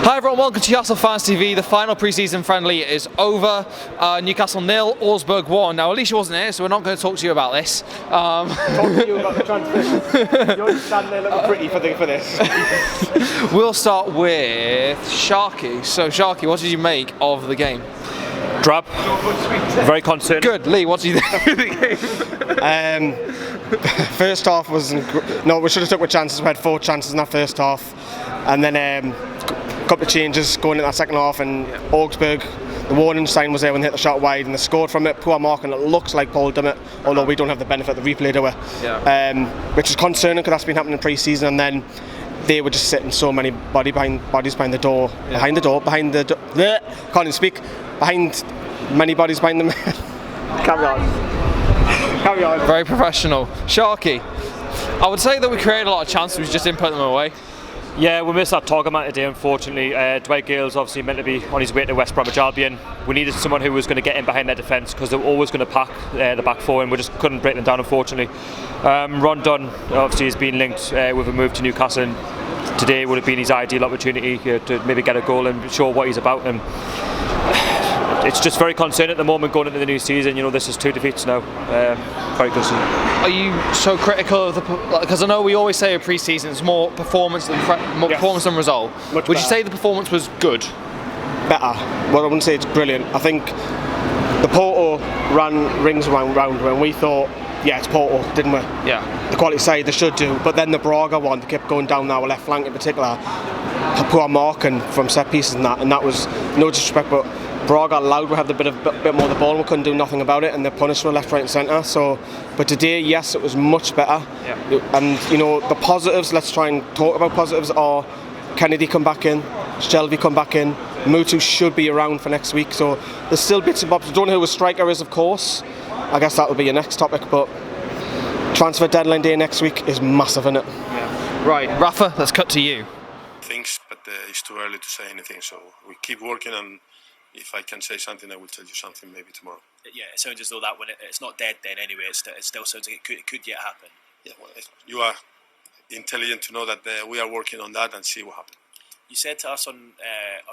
Hi everyone, welcome to Newcastle Fans TV. The final pre-season friendly is over. Newcastle 0, Augsburg 1. Now Elisha wasn't here, so we're not going to talk to you about this. Talk to you about the transfer. You're standing there looking pretty for this. We'll start with Sharkey. So Sharkey, what did you make of the game? Drab. Very concerning. Good. Lee, what did you think of the game? First half was no. We should have took with chances. We had 4 chances in that first half, and then a couple of changes going into that second half. And Augsburg, the warning sign was there when they hit the shot wide, and they scored from it. Poor mark, and it looks like Paul done it, although we don't have the benefit of the replay, do we? Yeah. Which is concerning because that's been happening pre-season, and then they were just sitting so many bodies behind the door, behind the door. Can't even speak. Behind many bodies behind them. Carry on. Very professional. Sharkey, I would say that we created a lot of chances, we just didn't put them away. Yeah, we missed that target man today, unfortunately. Dwight Gayle's obviously meant to be on his way to West Bromwich Albion. We needed someone who was going to get in behind their defence because they were always going to pack the back four, and we just couldn't break them down, unfortunately. Rondon obviously has been linked with a move to Newcastle, and today would have been his ideal opportunity to maybe get a goal and show what he's about. And it's just very concerning at the moment going into the new season. You know, this is 2 defeats now. Very concerning. Are you so critical of the? Because I know we always say a pre-season is more performance than performance than result. Would you say the performance was good? Better. Well, I wouldn't say it's brilliant. I think the Porto ran rings round when we thought, yeah, it's Porto, didn't we? Yeah. The quality side they should do, but then the Braga one, they kept going down our left flank in particular. Poor marking from set pieces and that was no disrespect, but Braga allowed we have a bit more of the ball and we couldn't do nothing about it, and they're punished for left, right and centre. So, but today, yes, it was much better. Yeah. And you know, the positives, let's try and talk about positives, are Kennedy come back in, Shelby come back in, Mutu should be around for next week. So there's still bits and bobs. I don't know who a striker is, of course. I guess that will be your next topic, but transfer deadline day next week is massive, isn't it? Yeah. Right, Rafa, let's cut to you. Things, but it's too early to say anything, so we keep working, and if I can say something, I will tell you something maybe tomorrow. Yeah, it sounds as though that when it's not dead then anyway, it still sounds like it could yet happen. Yeah, well, you are intelligent to know that we are working on that and see what happens. You said to us on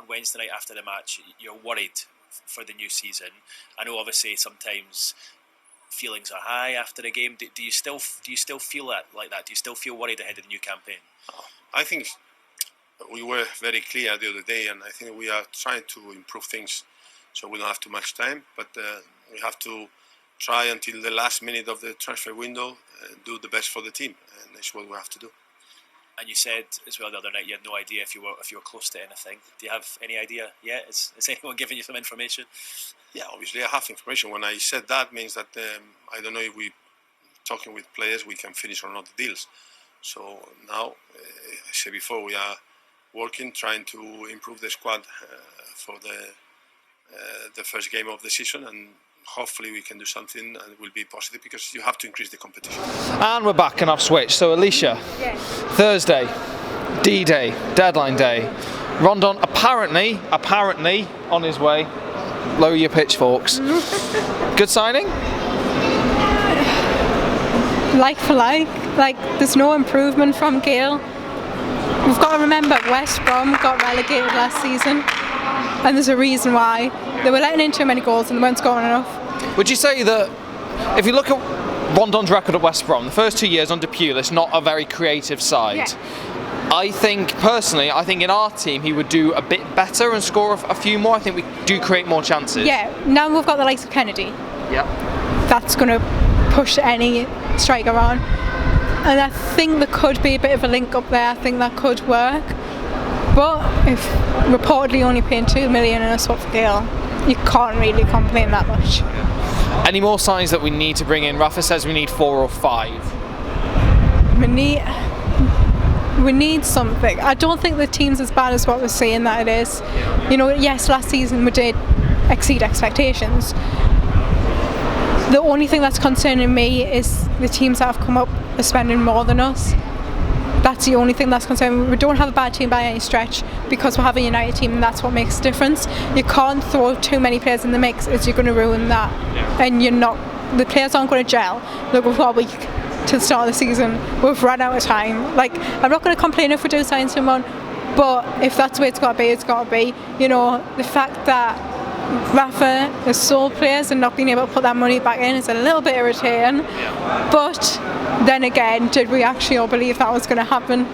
Wednesday night after the match, you're worried for the new season. I know obviously sometimes feelings are high after a game. Do you still feel that like that? Do you still feel worried ahead of the new campaign? I think we were very clear the other day, and I think we are trying to improve things so we don't have too much time, but we have to try until the last minute of the transfer window and do the best for the team, and that's what we have to do. And you said as well the other night you had no idea if you were close to anything. Do you have any idea yet? Is anyone giving you some information? Yeah, obviously I have information. When I said that, means that I don't know if we talking with players we can finish or not the deals. So now, I said before, we are working, trying to improve the squad for the first game of the season, and hopefully we can do something and it will be positive because you have to increase the competition. And we're back and I've switched. So Elisha, Thursday, D-Day, deadline day. Rondon apparently on his way. Lower your pitchforks. Good signing? Like for like there's no improvement from Gayle. We've got to remember West Brom got relegated last season, and there's a reason why. They were letting in too many goals and they weren't scoring enough. Would you say that if you look at Rondon's record at West Brom, the first 2 years under Pulis, not a very creative side. Yeah. I think in our team he would do a bit better and score a few more. I think we do create more chances. Yeah, now we've got the likes of Kennedy. Yeah. That's going to push any striker on. And I think there could be a bit of a link up there. I think that could work. But if reportedly only paying 2 million in a swap for Gayle, you can't really complain that much. Any more signs that we need to bring in? Rafa says we need 4 or 5. We need something. I don't think the team's as bad as what we're saying that it is. You know, yes, last season we did exceed expectations. The only thing that's concerning me is the teams that have come up are spending more than us. That's the only thing that's concerning. We don't have a bad team by any stretch because we have a united team, and that's what makes a difference. You can't throw too many players in the mix as you're going to ruin that. And the players aren't going to gel. Look, we've got a week to the start of the season. We've run out of time. Like, I'm not going to complain if we do sign someone, But if that's the way it's got to be, it's got to be. You know, the fact that Rafa has sold players and not being able to put that money back in is a little bit irritating. But then again, did we actually all believe that was going to happen?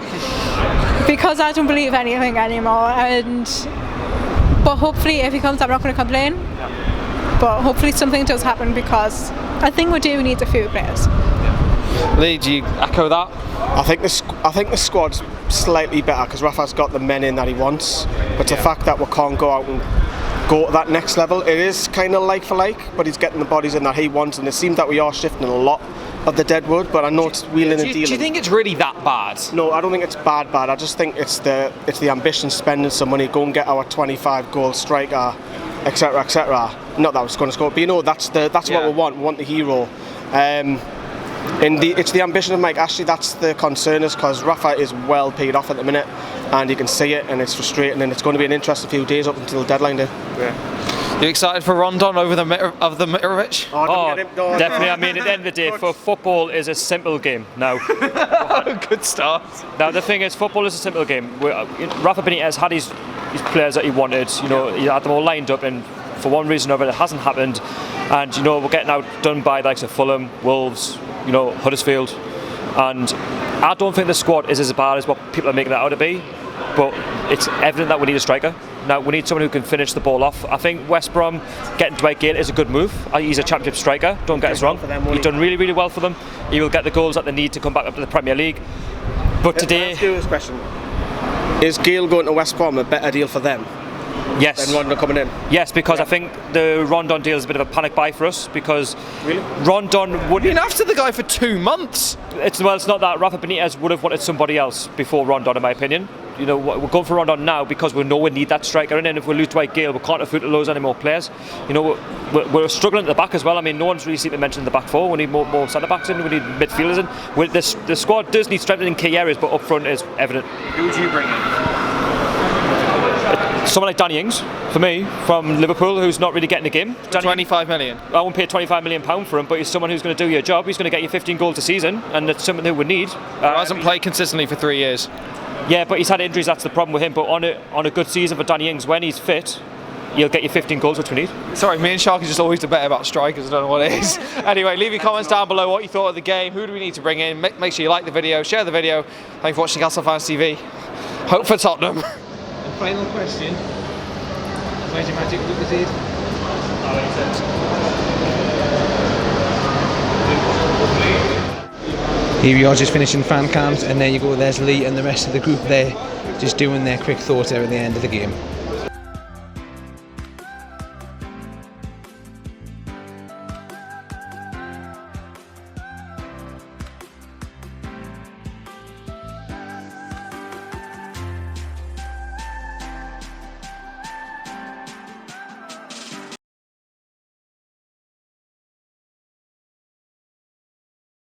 Because I don't believe anything anymore. But hopefully, if he comes, I'm not going to complain. But hopefully, something does happen because I think we do need a few players. Lee, do you echo that? I think the squad's slightly better because Rafa's got the men in that he wants. But the fact that we can't go out and go to that next level, it is kind of like for like. But he's getting the bodies in that he wants, and it seems that we are shifting a lot of the deadwood. But I know it's wheeling and dealing. Do you think it's really that bad? No, I don't think it's bad. I just think it's the ambition, spending some money, go and get our 25-goal striker, etc., etc. Not that I was going to score, but you know that's what we want. We want the hero. It's the ambition of Mike Ashley that's the concern, is because Rafa is well paid off at the minute, and you can see it, and it's frustrating, and it's going to be an interesting few days up until the deadline day. You excited for Rondon over the Mitrovic? Oh, definitely. I mean, at the end of the day, for football is a simple game now. Good start. Now the thing is, football is a simple game. Rafa Benitez had his players that he wanted. You know, he had them all lined up, and for one reason or another, it hasn't happened. And you know, we're getting outdone by the likes of Fulham, Wolves, you know, Huddersfield, and I don't think the squad is as bad as what people are making it out to be. But it's evident that we need a striker. Now we need someone who can finish the ball off. I think West Brom getting Dwight Gayle is a good move. He's a championship striker, don't get us wrong. He's done really, really well for them. He will get the goals that they need to come back up to the Premier League. But today... Let's do this question. Is Gayle going to West Brom a better deal for them? Yes. Than Rondon coming in? Yes, because I think the Rondon deal is a bit of a panic buy for us, because Rondon would... Been after the guy for 2 months. It's not that. Rafa Benitez would have wanted somebody else before Rondon, in my opinion. You know, we're going for Rondon now because we know we need that striker in, and if we lose Dwight Gayle, we can't afford to lose any more players. You know, we're struggling at the back as well. I mean, no one's really seen to mention the back four. We need more centre backs in. We need midfielders in. The squad does need strengthening in key areas, but up front is evident. Who would you bring in? Someone like Danny Ings, for me, from Liverpool, who's not really getting the game. 25 million. I won't pay £25 million for him, but he's someone who's going to do your job. He's going to get you 15 goals a season, and it's something that we need. Hasn't played consistently for 3 years. Yeah, but he's had injuries. That's the problem with him. But on a good season for Danny Ings, when he's fit, he'll get you 15 goals, which we need. Sorry, me and Sharkey just always debate about strikers. I don't know what it is. Anyway, leave your comments down below what you thought of the game. Who do we need to bring in? Make sure you like the video, share the video. Thanks for watching Newcastle Fans TV. Hope for Tottenham. And final question. Where's your magic Lucas is? Here we are, just finishing fan cams, and there you go, there's Lee and the rest of the group there just doing their quick thoughts at the end of the game.